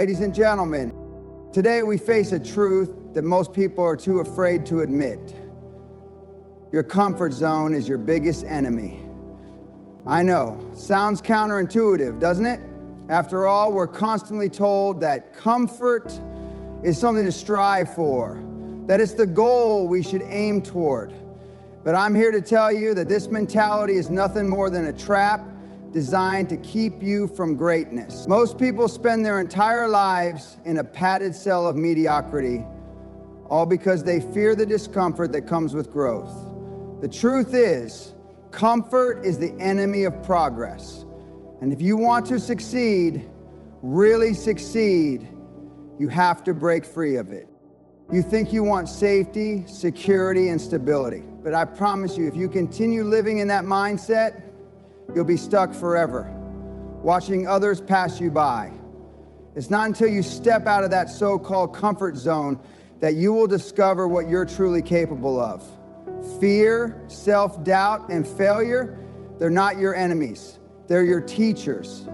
Ladies and gentlemen, today we face a truth that most people are too afraid to admit. Your comfort zone is your biggest enemy. I know, sounds counterintuitive, doesn't it? After all, we're constantly told that comfort is something to strive for, that it's the goal we should aim toward. But I'm here to tell you that this mentality is nothing more than a trap designed to keep you from greatness. Most people spend their entire lives in a padded cell of mediocrity, all because they fear the discomfort that comes with growth. The truth is, comfort is the enemy of progress. And if you want to succeed, really succeed, you have to break free of it. You think you want safety, security, and stability. But I promise you, if you continue living in that mindset, you'll be stuck forever, watching others pass you by. It's not until you step out of that so-called comfort zone that you will discover what you're truly capable of. Fear, self-doubt, and failure, they're not your enemies. They're your teachers.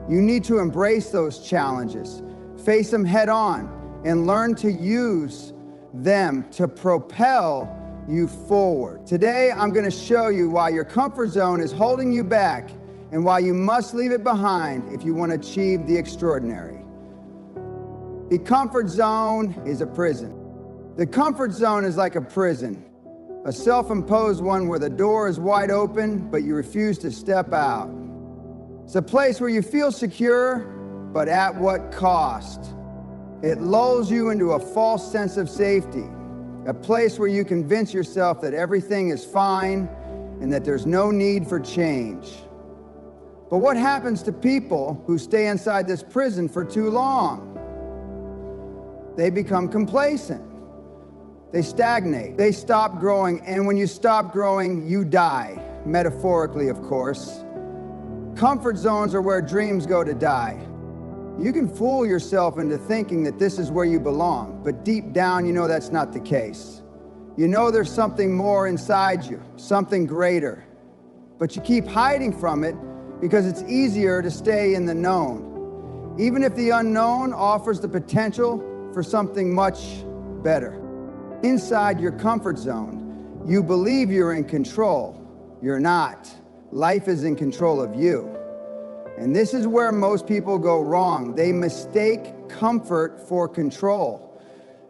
You need to embrace those challenges, face them head on, and learn to use them to propel you forward. Today, I'm going to show you why your comfort zone is holding you back and why you must leave it behind if you want to achieve the extraordinary. The comfort zone is a prison. The comfort zone is like a prison, a self-imposed one where the door is wide open, but you refuse to step out. It's a place where you feel secure, but at what cost? It lulls you into a false sense of safety, a place where you convince yourself that everything is fine and that there's no need for change. But what happens to people who stay inside this prison for too long? They become complacent. They stagnate. They stop growing, and when you stop growing, you die. Metaphorically, of course. Comfort zones are where dreams go to die. You can fool yourself into thinking that this is where you belong, but deep down you know that's not the case. You know there's something more inside you, something greater. But you keep hiding from it because it's easier to stay in the known, even if the unknown offers the potential for something much better. Inside your comfort zone, you believe you're in control. You're not. Life is in control of you. And this is where most people go wrong. They mistake comfort for control.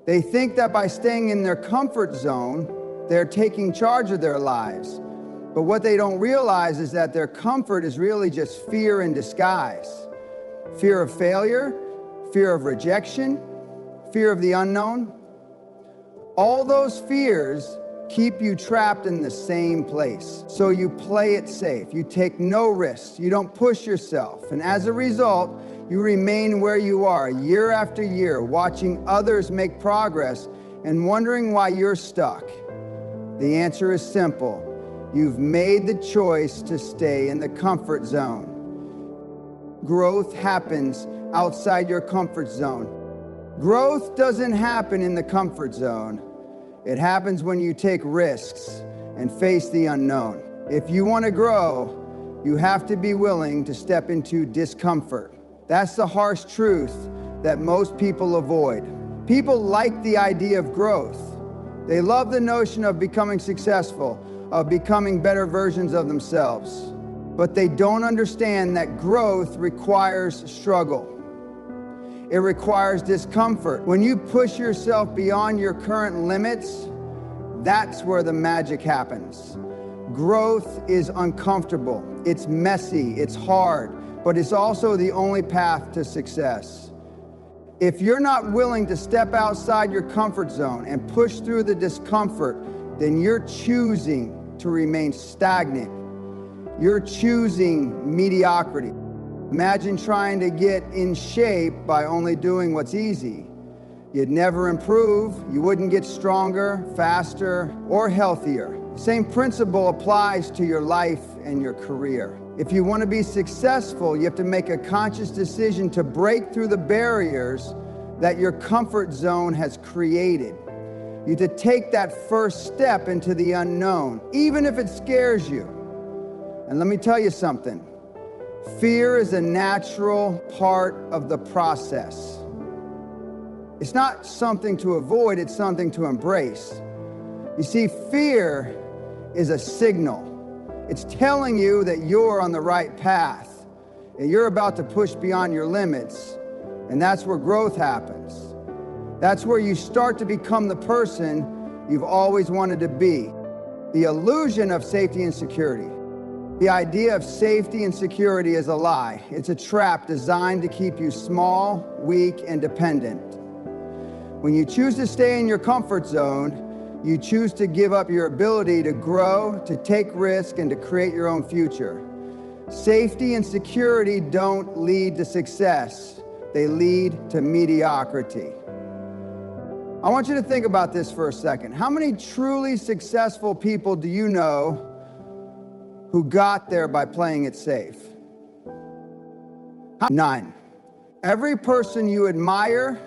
They think that by staying in their comfort zone, they're taking charge of their lives. But what they don't realize is that their comfort is really just fear in disguise. Fear of failure, fear of rejection, fear of the unknown. All those fears keep you trapped in the same place. So you play it safe. You take no risks. You don't push yourself. And as a result, you remain where you are year after year, watching others make progress and wondering why you're stuck. The answer is simple. You've made the choice to stay in the comfort zone. Growth happens outside your comfort zone. Growth doesn't happen in the comfort zone. It happens when you take risks and face the unknown. If you want to grow, you have to be willing to step into discomfort. That's the harsh truth that most people avoid. People like the idea of growth. They love the notion of becoming successful, of becoming better versions of themselves. But they don't understand that growth requires struggle. It requires discomfort. When you push yourself beyond your current limits, that's where the magic happens. Growth is uncomfortable, it's messy, it's hard, but it's also the only path to success. If you're not willing to step outside your comfort zone and push through the discomfort, then you're choosing to remain stagnant. You're choosing mediocrity. Imagine trying to get in shape by only doing what's easy. You'd never improve, you wouldn't get stronger, faster, or healthier. Same principle applies to your life and your career. If you want to be successful, you have to make a conscious decision to break through the barriers that your comfort zone has created. You have to take that first step into the unknown, even if it scares you. And let me tell you something. Fear is a natural part of the process. It's not something to avoid, it's something to embrace. You see, fear is a signal. It's telling you that you're on the right path, and you're about to push beyond your limits, and that's where growth happens. That's where you start to become the person you've always wanted to be. The illusion of safety and security. The idea of safety and security is a lie. It's a trap designed to keep you small, weak, and dependent. When you choose to stay in your comfort zone, you choose to give up your ability to grow, to take risks, and to create your own future. Safety and security don't lead to success. They lead to mediocrity. I want you to think about this for a second. How many truly successful people do you know who got there by playing it safe? None. Every person you admire,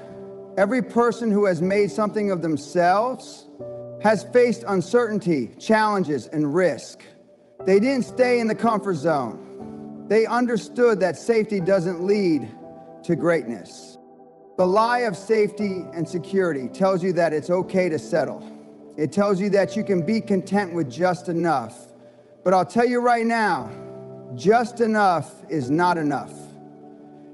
every person who has made something of themselves, has faced uncertainty, challenges, and risk. They didn't stay in the comfort zone. They understood that safety doesn't lead to greatness. The lie of safety and security tells you that it's okay to settle. It tells you that you can be content with just enough. But I'll tell you right now, just enough is not enough.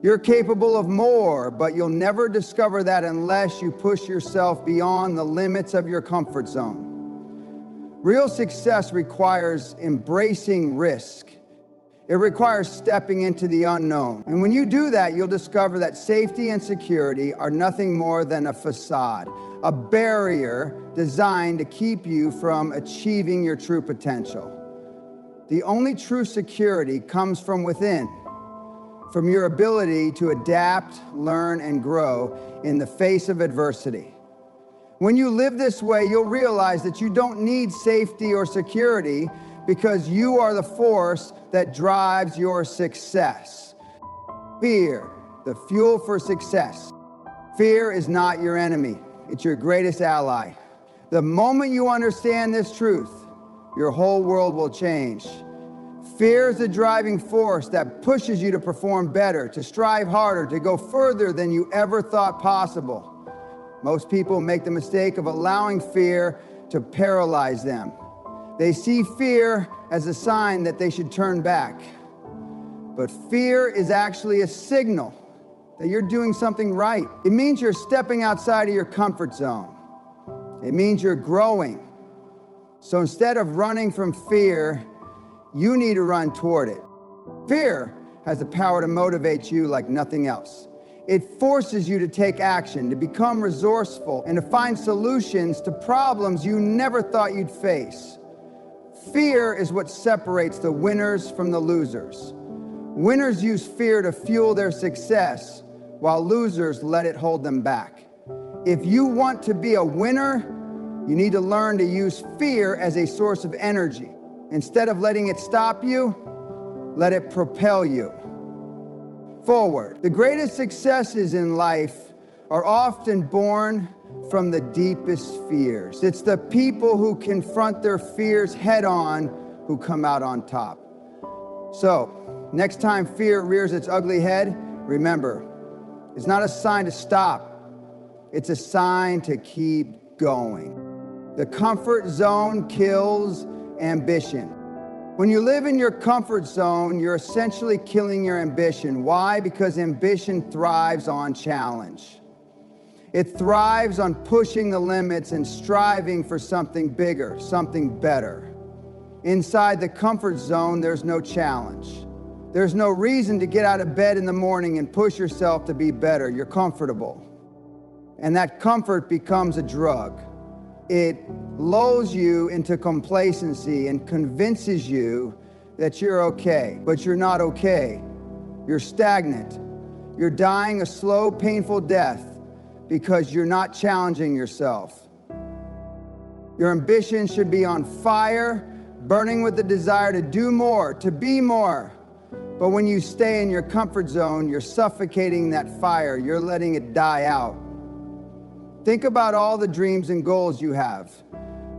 You're capable of more, but you'll never discover that unless you push yourself beyond the limits of your comfort zone. Real success requires embracing risk. It requires stepping into the unknown. And when you do that, you'll discover that safety and security are nothing more than a facade, a barrier designed to keep you from achieving your true potential. The only true security comes from within, from your ability to adapt, learn, and grow in the face of adversity. When you live this way, you'll realize that you don't need safety or security because you are the force that drives your success. Fear, the fuel for success. Fear is not your enemy. It's your greatest ally. The moment you understand this truth, your whole world will change. Fear is the driving force that pushes you to perform better, to strive harder, to go further than you ever thought possible. Most people make the mistake of allowing fear to paralyze them. They see fear as a sign that they should turn back. But fear is actually a signal that you're doing something right. It means you're stepping outside of your comfort zone. It means you're growing. So instead of running from fear, you need to run toward it. Fear has the power to motivate you like nothing else. It forces you to take action, to become resourceful, and to find solutions to problems you never thought you'd face. Fear is what separates the winners from the losers. Winners use fear to fuel their success, while losers let it hold them back. If you want to be a winner, you need to learn to use fear as a source of energy. Instead of letting it stop you, let it propel you forward. The greatest successes in life are often born from the deepest fears. It's the people who confront their fears head on who come out on top. So, next time fear rears its ugly head, remember, it's not a sign to stop. It's a sign to keep going. The comfort zone kills ambition. When you live in your comfort zone, you're essentially killing your ambition. Why? Because ambition thrives on challenge. It thrives on pushing the limits and striving for something bigger, something better. Inside the comfort zone, there's no challenge. There's no reason to get out of bed in the morning and push yourself to be better. You're comfortable. And that comfort becomes a drug. It lulls you into complacency and convinces you that you're okay, but you're not okay. You're stagnant. You're dying a slow, painful death because you're not challenging yourself. Your ambition should be on fire, burning with the desire to do more, to be more. But when you stay in your comfort zone, you're suffocating that fire. You're letting it die out. Think about all the dreams and goals you have.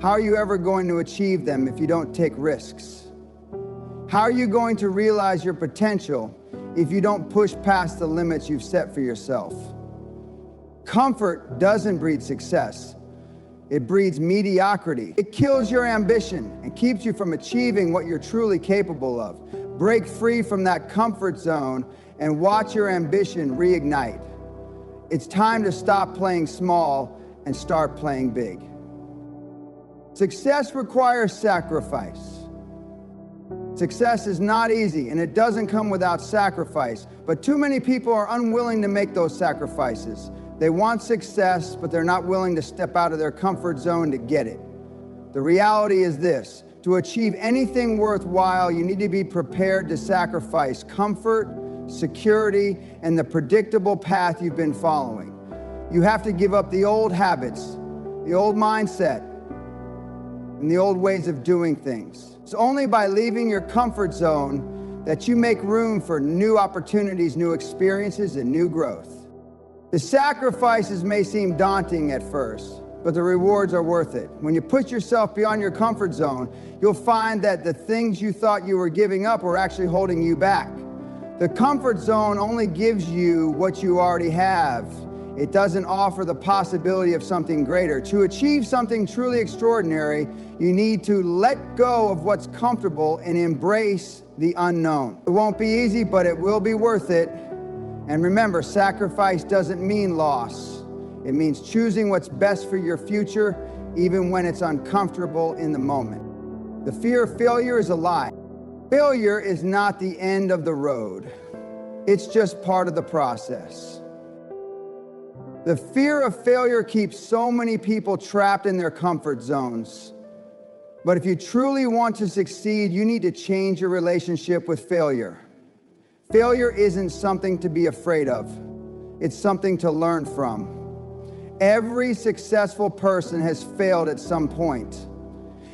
How are you ever going to achieve them if you don't take risks? How are you going to realize your potential if you don't push past the limits you've set for yourself? Comfort doesn't breed success. It breeds mediocrity. It kills your ambition and keeps you from achieving what you're truly capable of. Break free from that comfort zone and watch your ambition reignite. It's time to stop playing small and start playing big. Success requires sacrifice. Success is not easy, and it doesn't come without sacrifice, but too many people are unwilling to make those sacrifices. They want success, but they're not willing to step out of their comfort zone to get it. The reality is this: to achieve anything worthwhile, you need to be prepared to sacrifice comfort, security, and the predictable path you've been following. You have to give up the old habits, the old mindset, and the old ways of doing things. It's only by leaving your comfort zone that you make room for new opportunities, new experiences, and new growth. The sacrifices may seem daunting at first, but the rewards are worth it. When you put yourself beyond your comfort zone, you'll find that the things you thought you were giving up were actually holding you back. The comfort zone only gives you what you already have. It doesn't offer the possibility of something greater. To achieve something truly extraordinary, you need to let go of what's comfortable and embrace the unknown. It won't be easy, but it will be worth it. And remember, sacrifice doesn't mean loss. It means choosing what's best for your future, even when it's uncomfortable in the moment. The fear of failure is a lie. Failure is not the end of the road. It's just part of the process. The fear of failure keeps so many people trapped in their comfort zones. But if you truly want to succeed, you need to change your relationship with failure. Failure isn't something to be afraid of. It's something to learn from. Every successful person has failed at some point.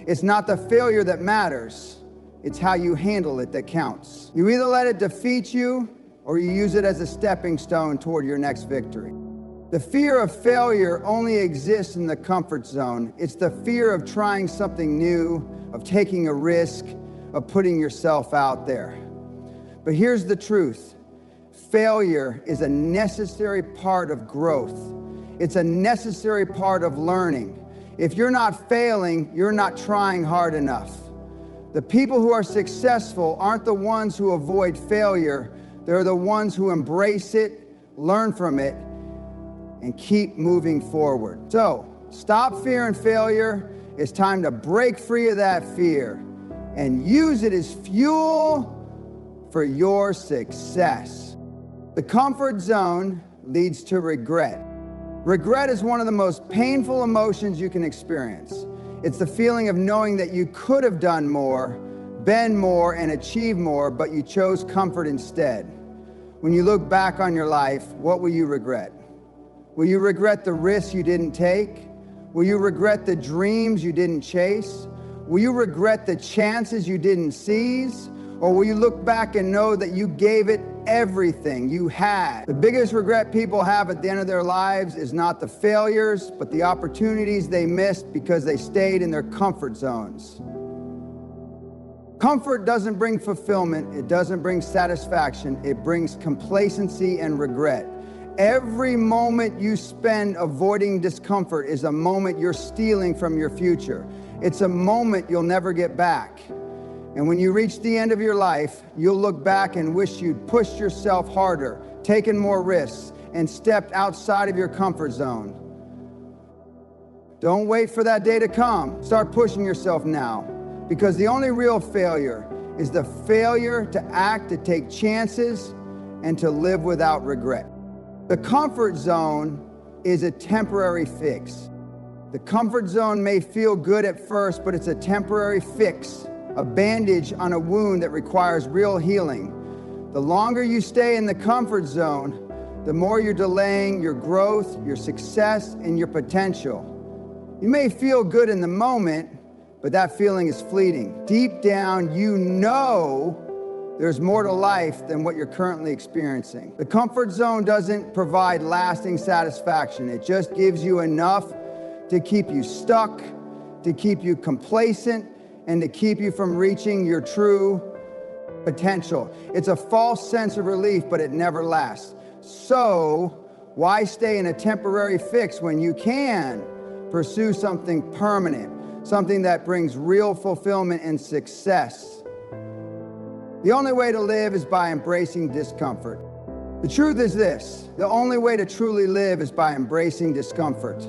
It's not the failure that matters. It's how you handle it that counts. You either let it defeat you or you use it as a stepping stone toward your next victory. The fear of failure only exists in the comfort zone. It's the fear of trying something new, of taking a risk, of putting yourself out there. But here's the truth. Failure is a necessary part of growth. It's a necessary part of learning. If you're not failing, you're not trying hard enough. The people who are successful aren't the ones who avoid failure. They're the ones who embrace it, learn from it, and keep moving forward. So, stop fearing failure. It's time to break free of that fear and use it as fuel for your success. The comfort zone leads to regret. Regret is one of the most painful emotions you can experience. It's the feeling of knowing that you could have done more, been more, and achieved more, but you chose comfort instead. When you look back on your life, what will you regret? Will you regret the risks you didn't take? Will you regret the dreams you didn't chase? Will you regret the chances you didn't seize? Or will you look back and know that you gave it everything you had? The biggest regret people have at the end of their lives is not the failures, but the opportunities they missed because they stayed in their comfort zones. Comfort doesn't bring fulfillment. It doesn't bring satisfaction. It brings complacency and regret. Every moment you spend avoiding discomfort is a moment you're stealing from your future. It's a moment you'll never get back. And when you reach the end of your life, you'll look back and wish you'd pushed yourself harder, taken more risks, and stepped outside of your comfort zone. Don't wait for that day to come. Start pushing yourself now, because the only real failure is the failure to act, to take chances, and to live without regret. The comfort zone is a temporary fix. The comfort zone may feel good at first, but it's a temporary fix, a bandage on a wound that requires real healing. The longer you stay in the comfort zone, the more you're delaying your growth, your success, and your potential. You may feel good in the moment, but that feeling is fleeting. Deep down, you know there's more to life than what you're currently experiencing. The comfort zone doesn't provide lasting satisfaction. It just gives you enough to keep you stuck, to keep you complacent, and to keep you from reaching your true potential. It's a false sense of relief, but it never lasts. So, Why stay in a temporary fix when you can pursue something permanent, something that brings real fulfillment and success? The only way to live is by embracing discomfort. The truth is this: the only way to truly live is by embracing discomfort.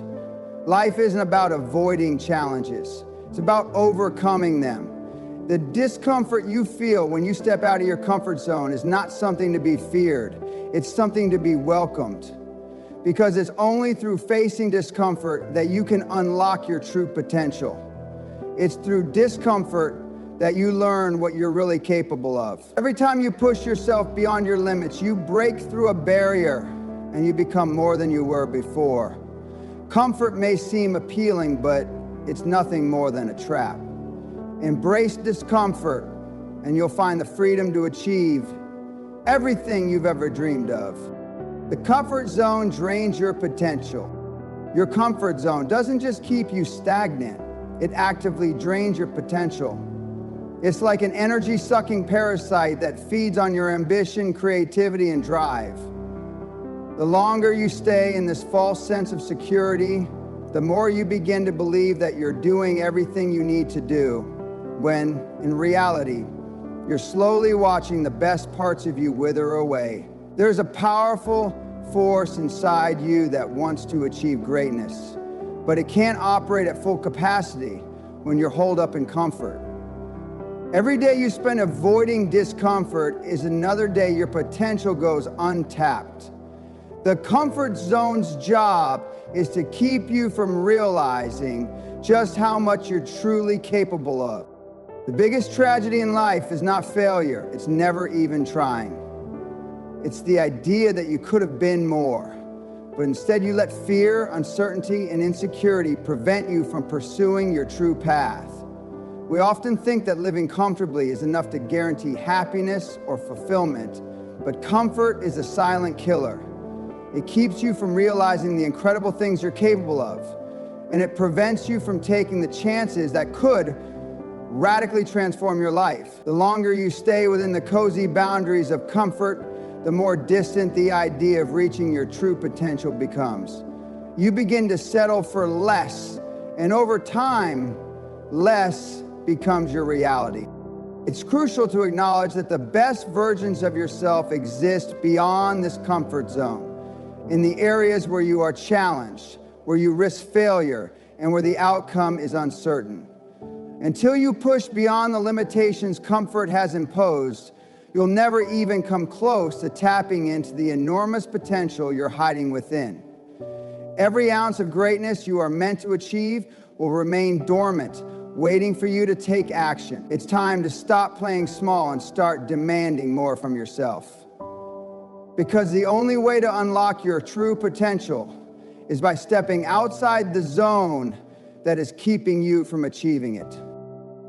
Life isn't about avoiding challenges. It's about overcoming them. The discomfort you feel when you step out of your comfort zone is not something to be feared. It's something to be welcomed. Because it's only through facing discomfort that you can unlock your true potential. It's through discomfort that you learn what you're really capable of. Every time you push yourself beyond your limits, you break through a barrier and you become more than you were before. Comfort may seem appealing, but it's nothing more than a trap. Embrace discomfort and you'll find the freedom to achieve everything you've ever dreamed of. The comfort zone drains your potential. Your comfort zone doesn't just keep you stagnant, it actively drains your potential. It's like an energy-sucking parasite that feeds on your ambition, creativity, and drive. The longer you stay in this false sense of security, the more you begin to believe that you're doing everything you need to do, when, in reality, you're slowly watching the best parts of you wither away. There's a powerful force inside you that wants to achieve greatness, but it can't operate at full capacity when you're holed up in comfort. Every day you spend avoiding discomfort is another day your potential goes untapped. The comfort zone's job is to keep you from realizing just how much you're truly capable of. The biggest tragedy in life is not failure, it's never even trying. It's the idea that you could have been more, but instead you let fear, uncertainty, and insecurity prevent you from pursuing your true path. We often think that living comfortably is enough to guarantee happiness or fulfillment, but comfort is a silent killer. It keeps you from realizing the incredible things you're capable of, and it prevents you from taking the chances that could radically transform your life. The longer you stay within the cozy boundaries of comfort, the more distant the idea of reaching your true potential becomes. You begin to settle for less, and over time, less becomes your reality. It's crucial to acknowledge that the best versions of yourself exist beyond this comfort zone, in the areas where you are challenged, where you risk failure, and where the outcome is uncertain. Until you push beyond the limitations comfort has imposed, you'll never even come close to tapping into the enormous potential you're hiding within. Every ounce of greatness you are meant to achieve will remain dormant, waiting for you to take action. It's time to stop playing small and start demanding more from yourself. Because the only way to unlock your true potential is by stepping outside the zone that is keeping you from achieving it.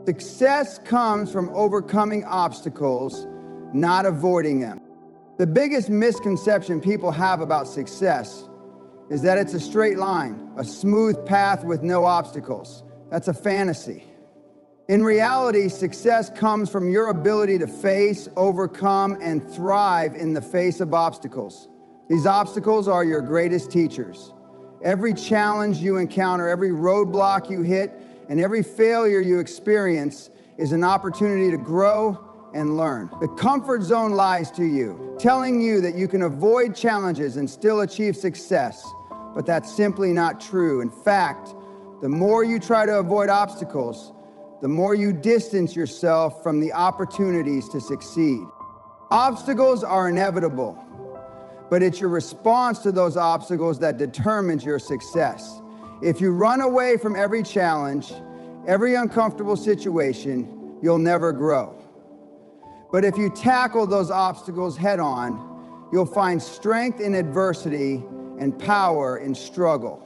Success comes from overcoming obstacles, not avoiding them. The biggest misconception people have about success is that it's a straight line, a smooth path with no obstacles. That's a fantasy. In reality, success comes from your ability to face, overcome, and thrive in the face of obstacles. These obstacles are your greatest teachers. Every challenge you encounter, every roadblock you hit, and every failure you experience is an opportunity to grow and learn. The comfort zone lies to you, telling you that you can avoid challenges and still achieve success, but that's simply not true. In fact, the more you try to avoid obstacles, the more you distance yourself from the opportunities to succeed. Obstacles are inevitable, but it's your response to those obstacles that determines your success. If you run away from every challenge, every uncomfortable situation, you'll never grow. But if you tackle those obstacles head on, you'll find strength in adversity and power in struggle.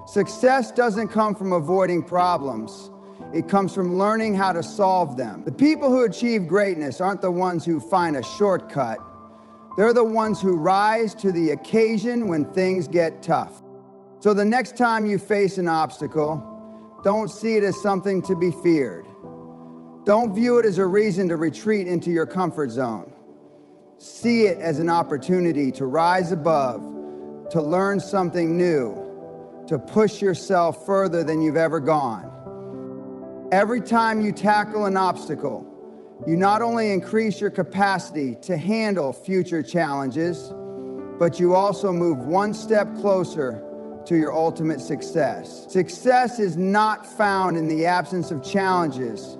Success doesn't come from avoiding problems. It comes from learning how to solve them. The people who achieve greatness aren't the ones who find a shortcut. They're the ones who rise to the occasion when things get tough. So the next time you face an obstacle, don't see it as something to be feared. Don't view it as a reason to retreat into your comfort zone. See it as an opportunity to rise above, to learn something new, to push yourself further than you've ever gone. Every time you tackle an obstacle, you not only increase your capacity to handle future challenges, but you also move one step closer to your ultimate success. Success is not found in the absence of challenges,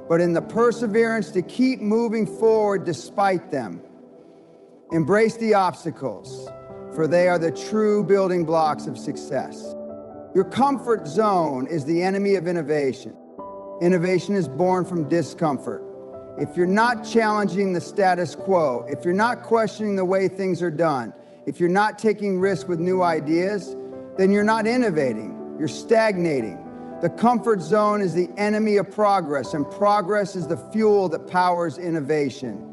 but in the perseverance to keep moving forward despite them. Embrace the obstacles, for they are the true building blocks of success. Your comfort zone is the enemy of innovation. Innovation is born from discomfort. If you're not challenging the status quo, if you're not questioning the way things are done, if you're not taking risks with new ideas, then you're not innovating, you're stagnating. The comfort zone is the enemy of progress, and progress is the fuel that powers innovation.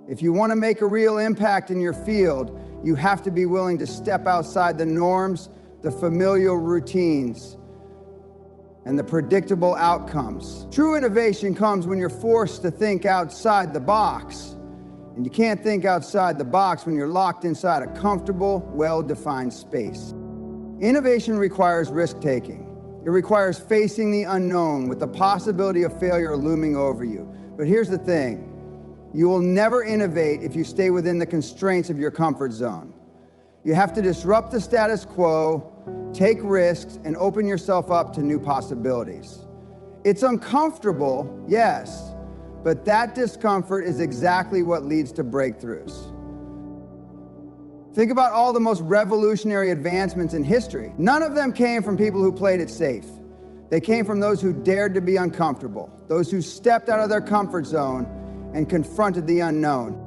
If you want to make a real impact in your field, you have to be willing to step outside the norms, the familiar routines, and the predictable outcomes. True innovation comes when you're forced to think outside the box. And you can't think outside the box when you're locked inside a comfortable, well-defined space. Innovation requires risk-taking. It requires facing the unknown with the possibility of failure looming over you. But here's the thing. You will never innovate if you stay within the constraints of your comfort zone. You have to disrupt the status quo, take risks, and open yourself up to new possibilities. It's uncomfortable, yes, but that discomfort is exactly what leads to breakthroughs. Think about all the most revolutionary advancements in history. None of them came from people who played it safe. They came from those who dared to be uncomfortable, those who stepped out of their comfort zone and confronted the unknown.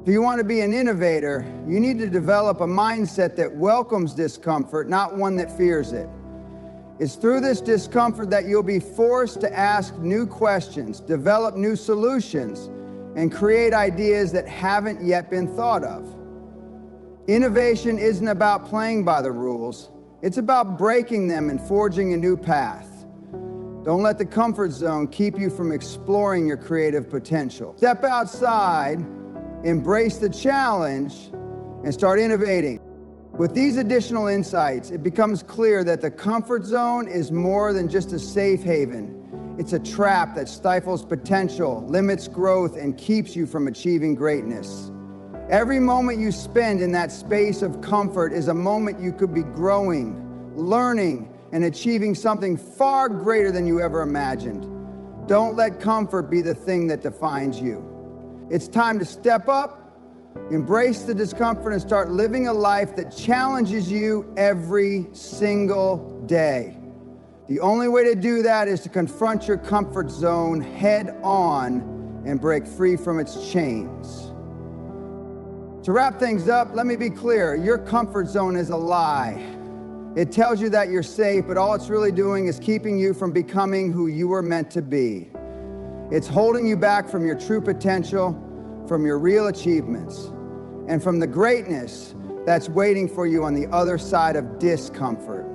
If you want to be an innovator, you need to develop a mindset that welcomes discomfort, not one that fears it. It's through this discomfort that you'll be forced to ask new questions, develop new solutions, and create ideas that haven't yet been thought of. Innovation isn't about playing by the rules. It's about breaking them and forging a new path. Don't let the comfort zone keep you from exploring your creative potential. Step outside, embrace the challenge, and start innovating. With these additional insights, it becomes clear that the comfort zone is more than just a safe haven. It's a trap that stifles potential, limits growth, and keeps you from achieving greatness. Every moment you spend in that space of comfort is a moment you could be growing, learning, and achieving something far greater than you ever imagined. Don't let comfort be the thing that defines you. It's time to step up, embrace the discomfort, and start living a life that challenges you every single day. The only way to do that is to confront your comfort zone head on and break free from its chains. To wrap things up, let me be clear. Your comfort zone is a lie. It tells you that you're safe, but all it's really doing is keeping you from becoming who you were meant to be. It's holding you back from your true potential, from your real achievements, and from the greatness that's waiting for you on the other side of discomfort.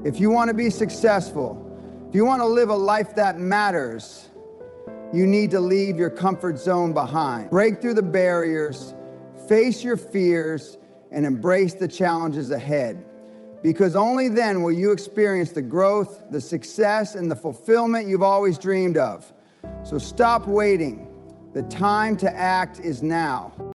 If you want to be successful, if you want to live a life that matters, you need to leave your comfort zone behind. Break through the barriers, face your fears, and embrace the challenges ahead. Because only then will you experience the growth, the success, and the fulfillment you've always dreamed of. So stop waiting. The time to act is now.